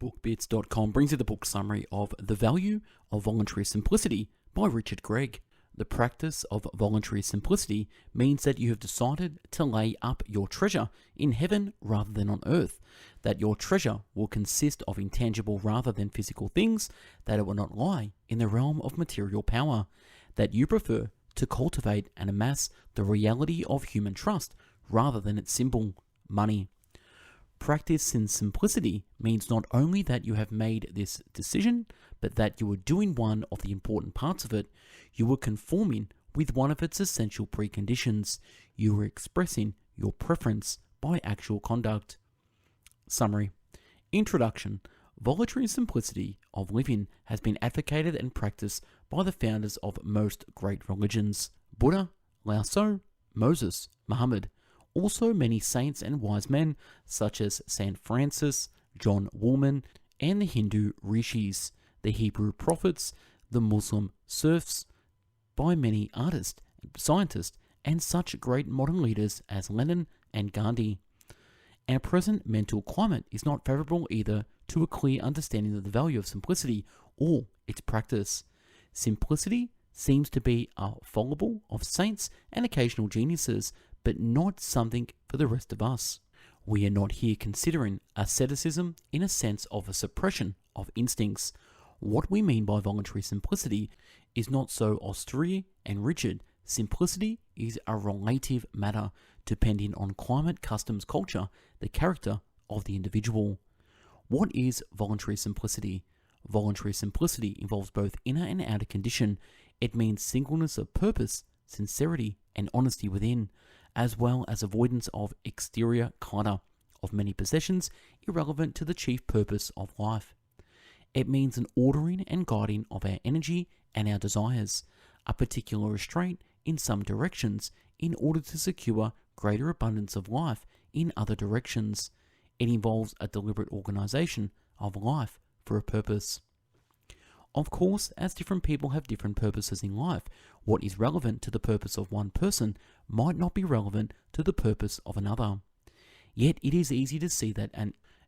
bestbookbits.com brings you the book summary of The Value of Voluntary Simplicity by Richard Gregg. The practice of voluntary simplicity means that you have decided to lay up your treasure in heaven rather than on earth, that your treasure will consist of intangible rather than physical things, that it will not lie in the realm of material power, that you prefer to cultivate and amass the reality of human trust rather than its symbol, money. Practice in simplicity means not only that you have made this decision, but that you are doing one of the important parts of it. You are conforming with one of its essential preconditions. You are expressing your preference by actual conduct. Summary. Introduction. Voluntary simplicity of living has been advocated and practiced by the founders of most great religions: Buddha, Lao Tzu, Moses, Muhammad. Also many saints and wise men such as St. Francis, John Woolman, and the Hindu rishis, the Hebrew prophets, the Muslim serfs, by many artists, scientists, and such great modern leaders as Lenin and Gandhi. Our present mental climate is not favorable either to a clear understanding of the value of simplicity or its practice. Simplicity seems to be a fallible of saints and occasional geniuses, but not something for the rest of us. We are not here considering asceticism in a sense of a suppression of instincts. What we mean by voluntary simplicity is not so austere and rigid. Simplicity is a relative matter, depending on climate, customs, culture, the character of the individual. What is voluntary simplicity? Voluntary simplicity involves both inner and outer condition. It means singleness of purpose, sincerity, and honesty within, as well as avoidance of exterior clutter of many possessions irrelevant to the chief purpose of life. It means an ordering and guiding of our energy and our desires, a particular restraint in some directions in order to secure greater abundance of life in other directions. It involves a deliberate organization of life for a purpose. Of course, as different people have different purposes in life, what is relevant to the purpose of one person might not be relevant to the purpose of another. Yet it is easy to see that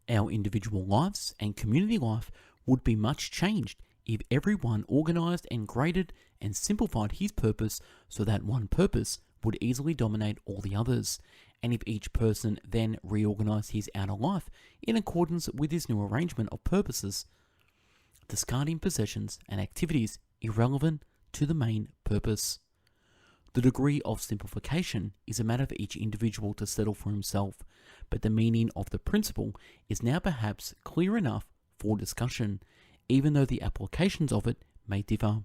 our individual lives and community life would be much changed if everyone organized and graded and simplified his purpose so that one purpose would easily dominate all the others, and if each person then reorganized his outer life in accordance with this new arrangement of purposes, discarding possessions and activities irrelevant to the main purpose. The degree of simplification is a matter for each individual to settle for himself, but the meaning of the principle is now perhaps clear enough for discussion, even though the applications of it may differ.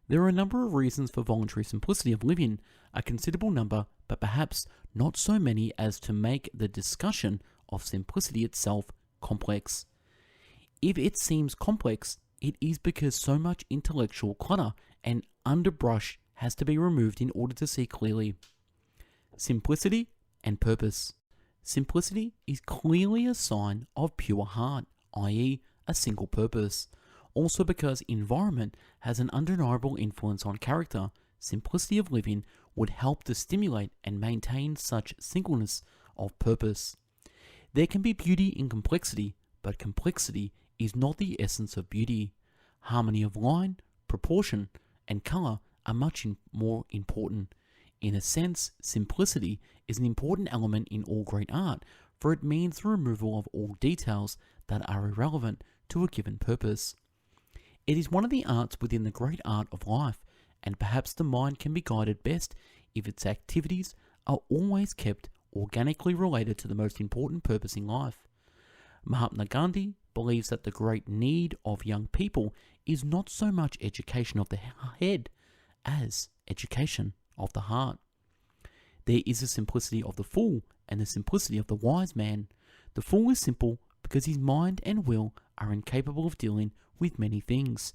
There are a number of reasons for voluntary simplicity of living, a considerable number, but perhaps not so many as to make the discussion of simplicity itself complex. If it seems complex, it is because so much intellectual clutter and underbrush has to be removed in order to see clearly. Simplicity and purpose. Simplicity is clearly a sign of pure heart, i.e., a single purpose. Also because environment has an undeniable influence on character, simplicity of living would help to stimulate and maintain such singleness of purpose. There can be beauty in complexity, but complexity is not the essence of beauty. Harmony of line, proportion, and color are much more important. In a sense, simplicity is an important element in all great art, for it means the removal of all details that are irrelevant to a given purpose. It is one of the arts within the great art of life, and perhaps the mind can be guided best if its activities are always kept organically related to the most important purpose in life. Mahatma Gandhi believes that the great need of young people is not so much education of the head as education of the heart. There is a simplicity of the fool and the simplicity of the wise man. The fool is simple because his mind and will are incapable of dealing with many things.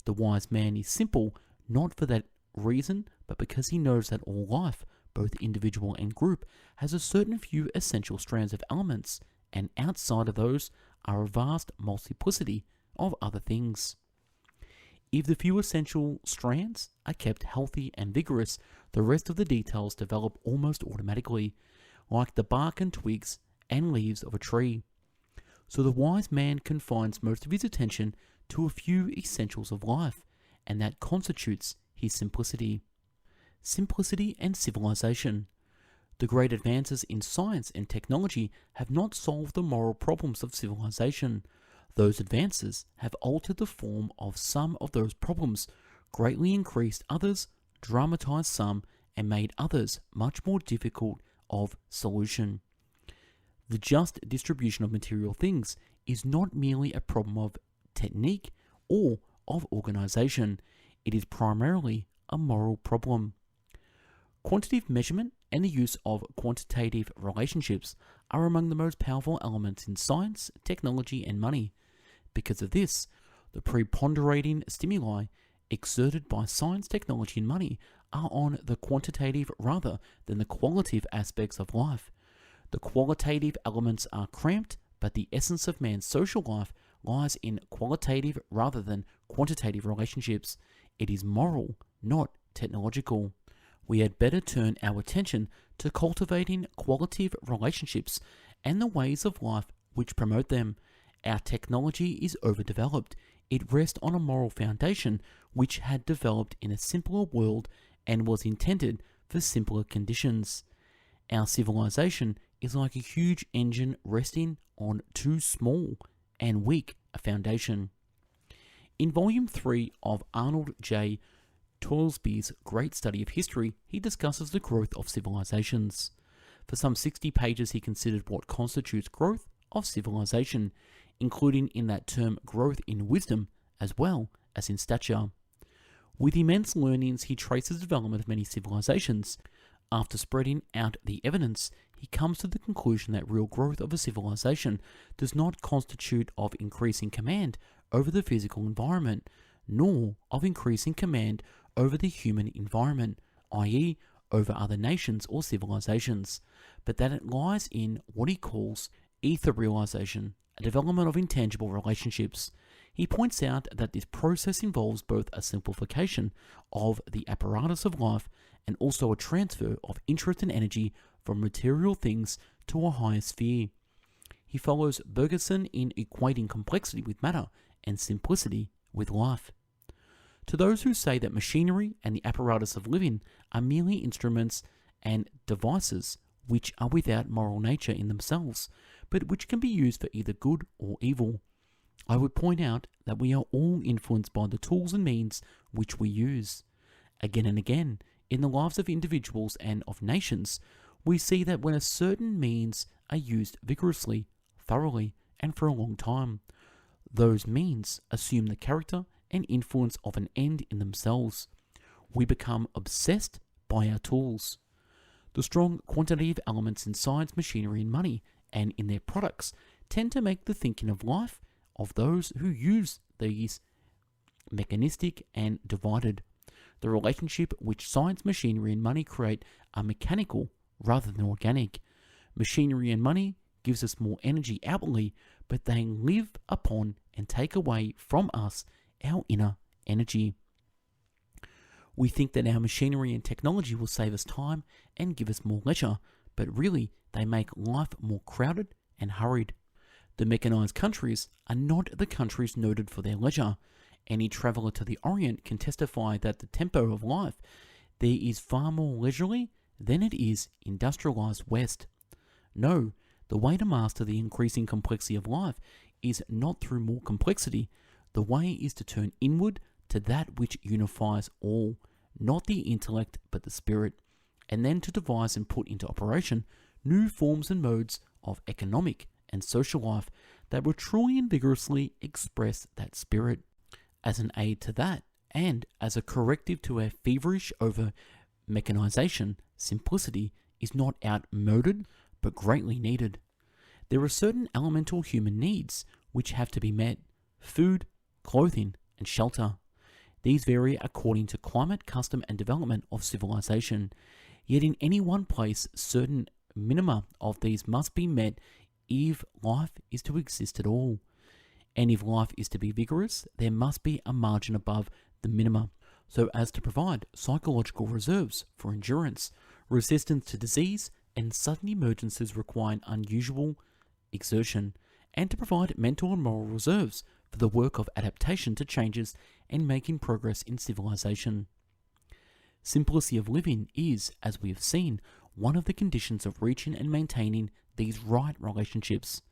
The wise man is simple not for that reason, but because he knows that all life, both individual and group, has a certain few essential strands of elements, and outside of those are a vast multiplicity of other things. If the few essential strands are kept healthy and vigorous, the rest of the details develop almost automatically, like the bark and twigs and leaves of a tree. So the wise man confines most of his attention to a few essentials of life, and that constitutes his simplicity. Simplicity and civilization. The great advances in science and technology have not solved the moral problems of civilization. Those advances have altered the form of some of those problems, greatly increased others, dramatized some, and made others much more difficult of solution. The just distribution of material things is not merely a problem of technique or of organization. It is primarily a moral problem. Quantitative measurement and the use of quantitative relationships are among the most powerful elements in science, technology, and money. Because of this, the preponderating stimuli exerted by science, technology, and money are on the quantitative rather than the qualitative aspects of life. The qualitative elements are cramped, but the essence of man's social life lies in qualitative rather than quantitative relationships. It is moral, not technological. We had better turn our attention to cultivating qualitative relationships and the ways of life which promote them. Our technology is overdeveloped. It rests on a moral foundation which had developed in a simpler world and was intended for simpler conditions. Our civilization is like a huge engine resting on too small and weak a foundation. In Volume 3 of Arnold J. Toylsby's great study of history, he discusses the growth of civilizations. For some 60 pages he considered what constitutes growth of civilization, including in that term growth in wisdom as well as in stature. With immense learnings, he traces the development of many civilizations. After spreading out the evidence, he comes to the conclusion that real growth of a civilization does not constitute of increasing command over the physical environment, nor of increasing command over the human environment, i.e., over other nations or civilizations, but that it lies in what he calls etherealization, a development of intangible relationships. He points out that this process involves both a simplification of the apparatus of life and also a transfer of interest and energy from material things to a higher sphere. He follows Bergson in equating complexity with matter and simplicity with life. To those who say that machinery and the apparatus of living are merely instruments and devices which are without moral nature in themselves, but which can be used for either good or evil, I would point out that we are all influenced by the tools and means which we use. Again and again, in the lives of individuals and of nations, we see that when a certain means are used vigorously, thoroughly, and for a long time, those means assume the character and influence of an end in themselves. We become obsessed by our tools. The strong quantitative elements in science, machinery, and money, and in their products, tend to make the thinking of life of those who use these mechanistic and divided. The relationship which science, machinery, and money create are mechanical rather than organic. Machinery and money gives us more energy outwardly, but they live upon and take away from us our inner energy. We think that our machinery and technology will save us time and give us more leisure, but really they make life more crowded and hurried. The mechanized countries are not the countries noted for their leisure. Any traveller to the Orient can testify that the tempo of life there is far more leisurely than it is industrialized West. No, the way to master the increasing complexity of life is not through more complexity. The way is to turn inward to that which unifies all, not the intellect but the spirit, and then to devise and put into operation new forms and modes of economic and social life that will truly and vigorously express that spirit. As an aid to that, and as a corrective to our feverish over mechanization, simplicity is not outmoded but greatly needed. There are certain elemental human needs which have to be met: food, clothing, and shelter. These vary according to climate, custom, and development of civilization. Yet in any one place, certain minima of these must be met if life is to exist at all. And if life is to be vigorous, there must be a margin above the minima, so as to provide psychological reserves for endurance, resistance to disease, and sudden emergencies requiring unusual exertion, and to provide mental and moral reserves for the work of adaptation to changes and making progress in civilization. Simplicity of living is, as we have seen, one of the conditions of reaching and maintaining these right relationships.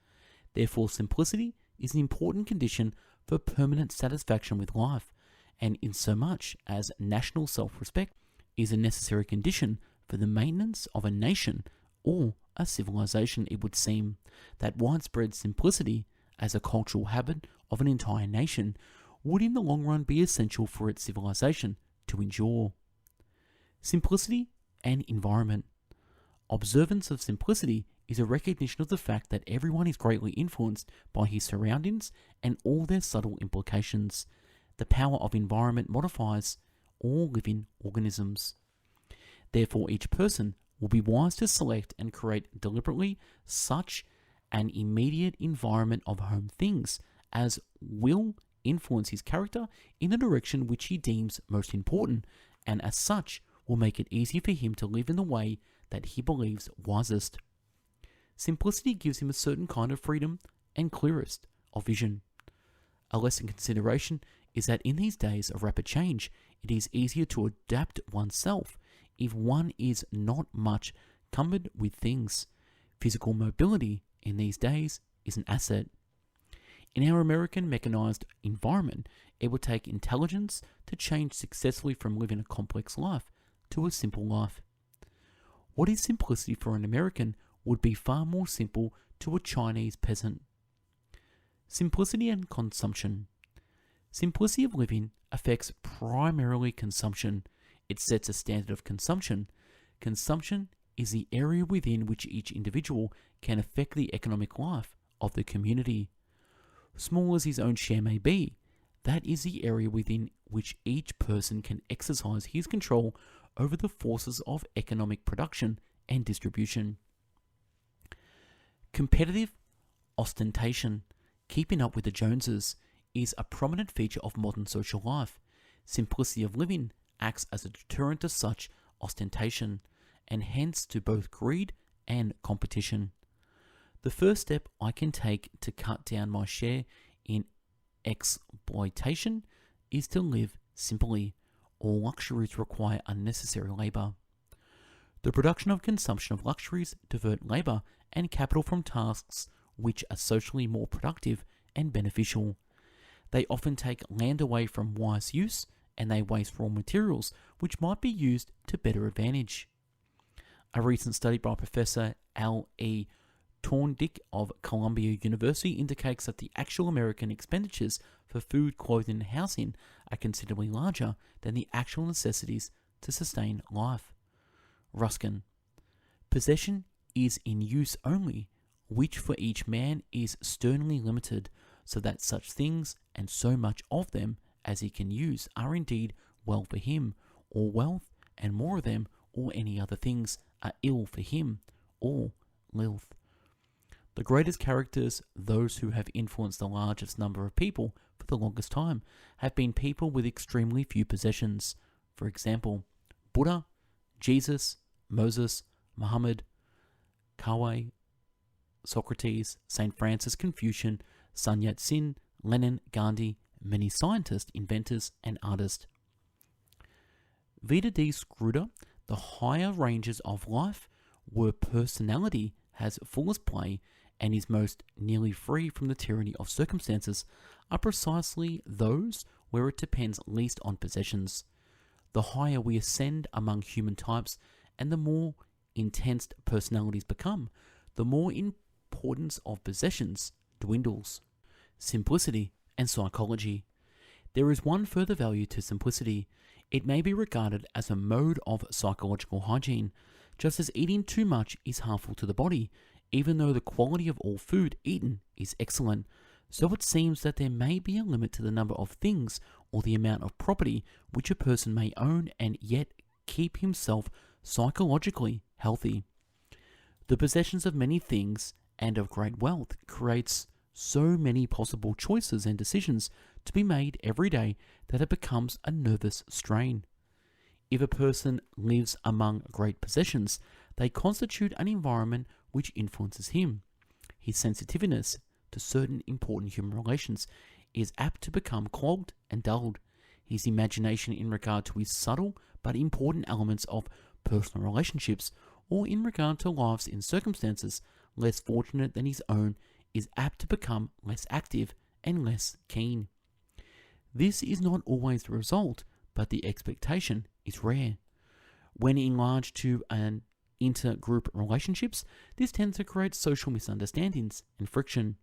Therefore, simplicity is an important condition for permanent satisfaction with life, and insomuch as national self-respect is a necessary condition for the maintenance of a nation or a civilization, it would seem that widespread simplicity as a cultural habit of an entire nation would in the long run be essential for its civilization to endure. Simplicity and environment. Observance of simplicity is a recognition of the fact that everyone is greatly influenced by his surroundings and all their subtle implications. The power of environment modifies all living organisms. Therefore, each person will be wise to select and create deliberately such an immediate environment of home things as will influence his character in the direction which he deems most important, and as such will make it easy for him to live in the way that he believes wisest. Simplicity gives him a certain kind of freedom and clearest of vision. A lesson consideration is that in these days of rapid change, it is easier to adapt oneself if one is not much cumbered with things. Physical mobility in these days is an asset. In our American mechanized environment, it would take intelligence to change successfully from living a complex life to a simple life. What is simplicity for an American would be far more simple to a Chinese peasant. Simplicity and consumption. Simplicity of living affects primarily consumption. It sets a standard of consumption. Consumption is the area within which each individual can affect the economic life of the community. Small as his own share may be, that is the area within which each person can exercise his control over the forces of economic production and distribution. Competitive ostentation, keeping up with the Joneses, is a prominent feature of modern social life. Simplicity of living acts as a deterrent to such ostentation, and hence to both greed and competition. The first step I can take to cut down my share in exploitation is to live simply. All luxuries require unnecessary labor. The production of consumption of luxuries divert labor and capital from tasks which are socially more productive and beneficial. They often take land away from wise use, and they waste raw materials which might be used to better advantage. A recent study by Professor L.E. Thorndike of Columbia University indicates that the actual American expenditures for food, clothing, and housing are considerably larger than the actual necessities to sustain life. Ruskin. Possession is in use only, which for each man is sternly limited, so that such things and so much of them as he can use are indeed well for him, or wealth and more of them, or any other things are ill for him, or lilth. The greatest characters, those who have influenced the largest number of people for the longest time, have been people with extremely few possessions. For example, Buddha, Jesus, Moses, Muhammad, Kawa, Socrates, St. Francis, Confucian, Sun Yat-sen, Lenin, Gandhi, many scientists, inventors, and artists. Vida D. Scruder, the higher ranges of life, where personality has fullest play and is most nearly free from the tyranny of circumstances, are precisely those where it depends least on possessions. The higher we ascend among human types and the more intense personalities become, the more importance of possessions dwindles. Simplicity and psychology. There is one further value to simplicity. It may be regarded as a mode of psychological hygiene, just as eating too much is harmful to the body, even though the quality of all food eaten is excellent. So it seems that there may be a limit to the number of things or the amount of property which a person may own and yet keep himself psychologically healthy. The possessions of many things and of great wealth creates so many possible choices and decisions to be made every day that it becomes a nervous strain. If a person lives among great possessions, they constitute an environment which influences him. His sensitiveness to certain important human relations is apt to become clogged and dulled. His imagination in regard to his subtle but important elements of personal relationships, or in regard to lives in circumstances less fortunate than his own, is apt to become less active and less keen. This is not always the result, but the expectation is rare. When enlarged to an intergroup relationships, this tends to create social misunderstandings and friction.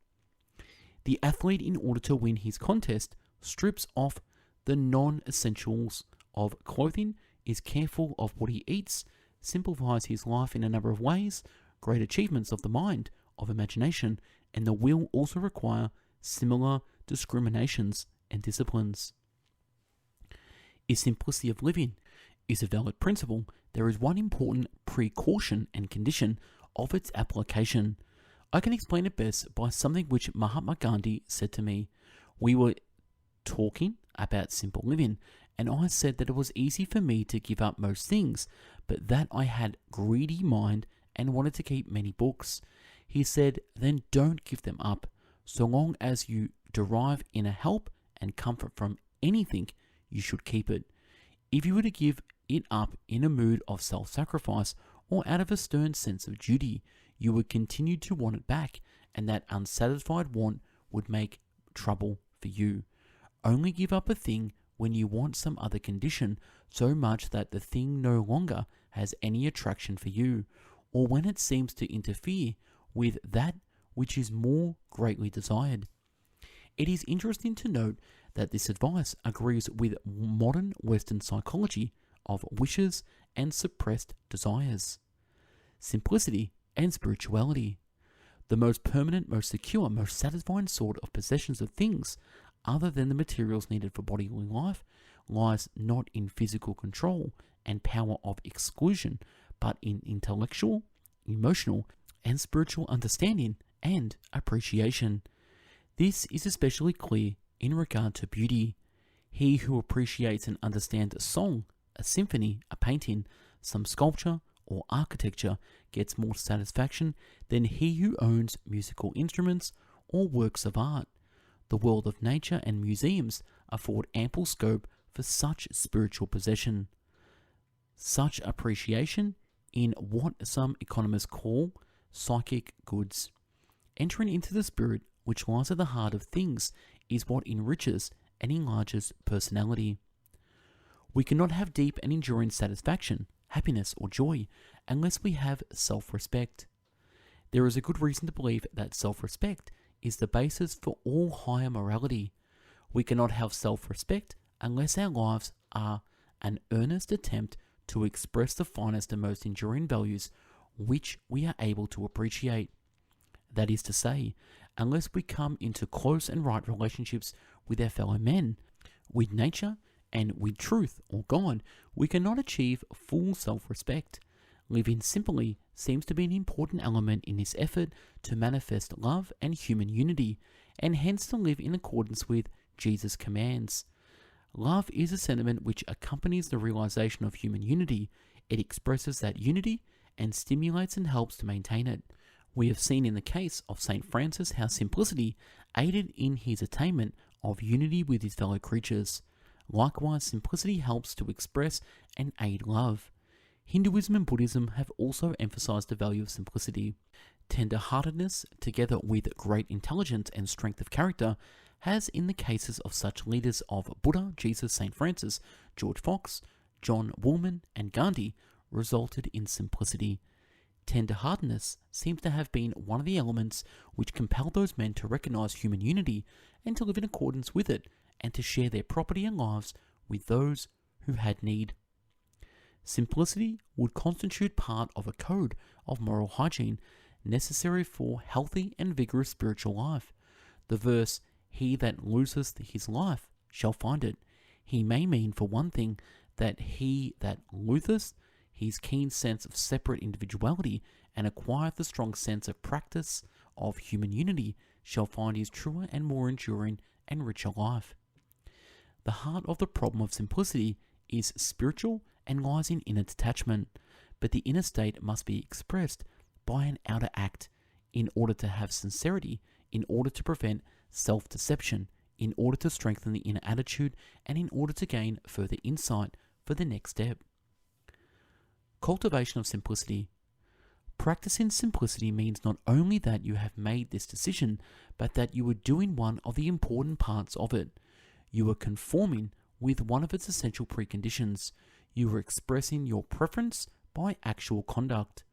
The athlete, in order to win his contest, strips off the non-essentials of clothing, is careful of what he eats, simplifies his life in a number of ways. Great achievements of the mind, of imagination, and the will also require similar discriminations and disciplines. Is simplicity of living is a valid principle, there is one important precaution and condition of its application. I can explain it best by something which Mahatma Gandhi said to me. We were talking about simple living, and I said that it was easy for me to give up most things, but that I had greedy mind and wanted to keep many books. He said, then don't give them up. So long as you derive inner help and comfort from anything, you should keep it. If you were to give it up in a mood of self-sacrifice or out of a stern sense of duty, you would continue to want it back, and that unsatisfied want would make trouble for you. Only give up a thing when you want some other condition so much that the thing no longer has any attraction for you, or when it seems to interfere with that which is more greatly desired. It is interesting to note that this advice agrees with modern Western psychology of wishes and suppressed desires. Simplicity and spirituality. The most permanent, most secure, most satisfying sort of possessions of things, other than the materials needed for bodily life, lies not in physical control and power of exclusion, but in intellectual, emotional, and spiritual understanding and appreciation. This is especially clear in regard to beauty. He who appreciates and understands a song, a symphony, a painting, some sculpture, or architecture gets more satisfaction than he who owns musical instruments or works of art. The world of nature and museums afford ample scope for such spiritual possession. Such appreciation in what some economists call psychic goods. Entering into the spirit which lies at the heart of things is what enriches and enlarges personality. We cannot have deep and enduring satisfaction, happiness, or joy unless we have self-respect. There is a good reason to believe that self-respect is the basis for all higher morality. We cannot have self-respect unless our lives are an earnest attempt to express the finest and most enduring values which we are able to appreciate. That is to say, unless we come into close and right relationships with our fellow men, with nature, and with truth or God, we cannot achieve full self-respect. Living simply seems to be an important element in this effort to manifest love and human unity, and hence to live in accordance with Jesus' commands. Love is a sentiment which accompanies the realization of human unity. It expresses that unity and stimulates and helps to maintain it. We have seen in the case of St. Francis how simplicity aided in his attainment of unity with his fellow creatures. Likewise, simplicity helps to express and aid love. Hinduism and Buddhism have also emphasized the value of simplicity. Tender-heartedness, together with great intelligence and strength of character, has in the cases of such leaders of Buddha, Jesus, St. Francis, George Fox, John Woolman, and Gandhi, resulted in simplicity. Tender-heartedness seems to have been one of the elements which compelled those men to recognize human unity and to live in accordance with it, and to share their property and lives with those who had need. Simplicity would constitute part of a code of moral hygiene necessary for healthy and vigorous spiritual life. The verse, "He that loseth his life shall find it," he may mean, for one thing, that he that loseth his keen sense of separate individuality and acquireth the strong sense of practice of human unity shall find his truer and more enduring and richer life. The heart of the problem of simplicity is spiritual and lies in inner detachment, but the inner state must be expressed by an outer act in order to have sincerity in order to prevent self-deception, in order to strengthen the inner attitude, and in order to gain further insight for the next step. Cultivation of simplicity. Practicing simplicity means not only that you have made this decision, but that you are doing one of the important parts of it. You are conforming with one of its essential preconditions. You are expressing your preference by actual conduct.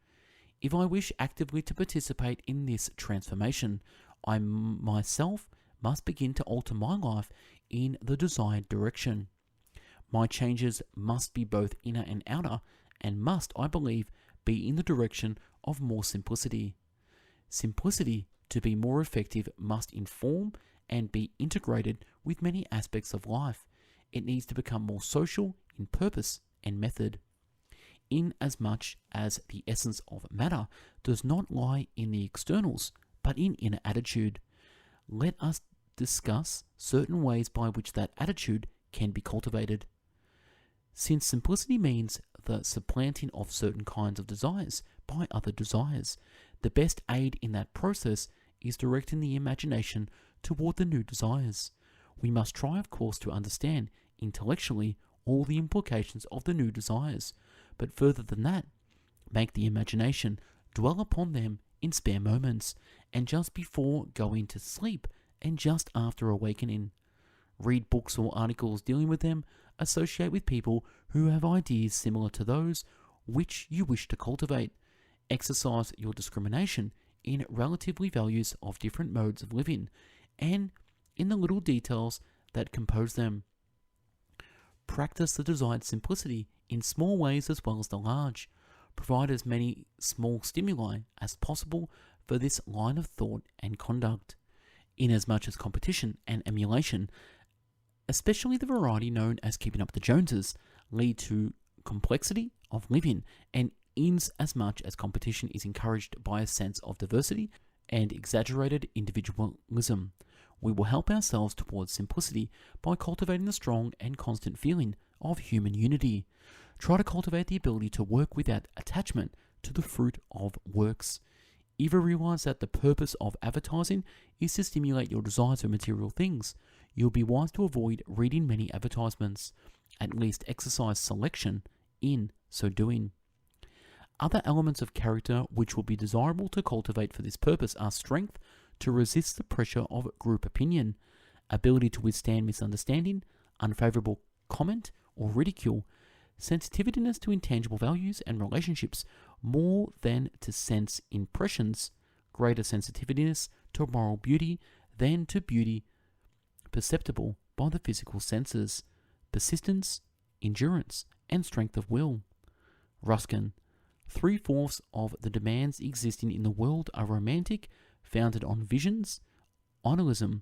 If I wish actively to participate in this transformation, I myself must begin to alter my life in the desired direction. My changes must be both inner and outer, and must, I believe, be in the direction of more simplicity. Simplicity, to be more effective, must inform and be integrated with many aspects of life. It needs to become more social in purpose and method. Inasmuch as the essence of matter does not lie in the externals, but in inner attitude, let us discuss certain ways by which that attitude can be cultivated. Since simplicity means the supplanting of certain kinds of desires by other desires, the best aid in that process is directing the imagination toward the new desires. We must try, of course, to understand intellectually all the implications of the new desires, but further than that, make the imagination dwell upon them in spare moments, and just before going to sleep, and just after awakening. Read books or articles dealing with them, associate with people who have ideas similar to those which you wish to cultivate. Exercise your discrimination in relatively values of different modes of living, and in the little details that compose them. Practice the desired simplicity in small ways as well as the large. Provide as many small stimuli as possible for this line of thought and conduct. Inasmuch as competition and emulation, especially the variety known as keeping up the Joneses, lead to complexity of living, and inasmuch as competition is encouraged by a sense of diversity and exaggerated individualism, we will help ourselves towards simplicity by cultivating the strong and constant feeling of human unity. Try to cultivate the ability to work without attachment to the fruit of works. Either realize that the purpose of advertising is to stimulate your desires for material things. You'll be wise to avoid reading many advertisements. At least exercise selection in so doing. Other elements of character which will be desirable to cultivate for this purpose are strength to resist the pressure of group opinion, ability to withstand misunderstanding, unfavorable comment or ridicule, sensitiveness to intangible values and relationships more than to sense impressions, greater sensitiveness to moral beauty than to beauty perceptible by the physical senses, persistence, endurance, and strength of will. Ruskin, 3/4 of the demands existing in the world are romantic, founded on visions, idealism,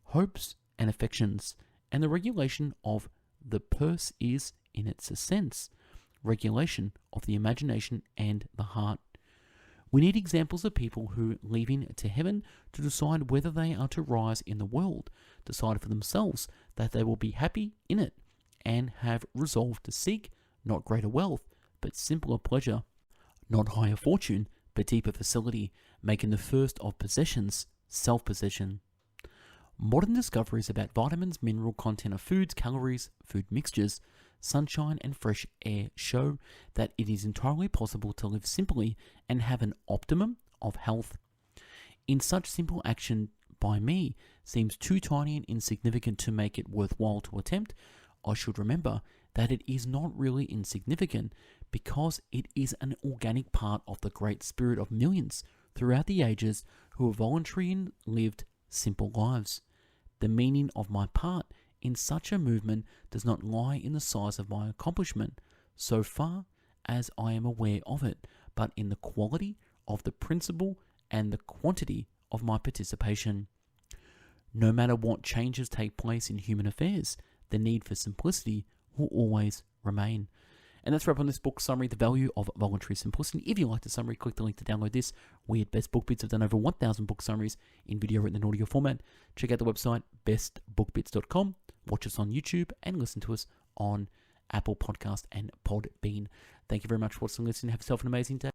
hopes, and affections, and the regulation of the purse is, in its essence, regulation of the imagination and the heart. We need examples of people who, leaving to heaven to decide whether they are to rise in the world, decide for themselves that they will be happy in it, and have resolved to seek not greater wealth, but simpler pleasure, not higher fortune, but deeper facility, making the first of possessions self-possession. Modern discoveries about vitamins, mineral content of foods, calories, food mixtures, sunshine, and fresh air show that it is entirely possible to live simply and have an optimum of health. In such simple action by me seems too tiny and insignificant to make it worthwhile to attempt, I should remember that it is not really insignificant because it is an organic part of the great spirit of millions throughout the ages who have voluntarily lived simple lives. The meaning of my part in such a movement does not lie in the size of my accomplishment, so far as I am aware of it, but in the quality of the principle and the quantity of my participation. No matter what changes take place in human affairs, the need for simplicity will always remain. And that's wrap on this book summary, The Value of Voluntary Simplicity. If you like the summary, click the link to download this. We at Best Book Bits have done over 1,000 book summaries in video, written, and audio format. Check out the website, bestbookbits.com. Watch us on YouTube and listen to us on Apple Podcast and Podbean. Thank you very much for watching and listening. Have yourself an amazing day.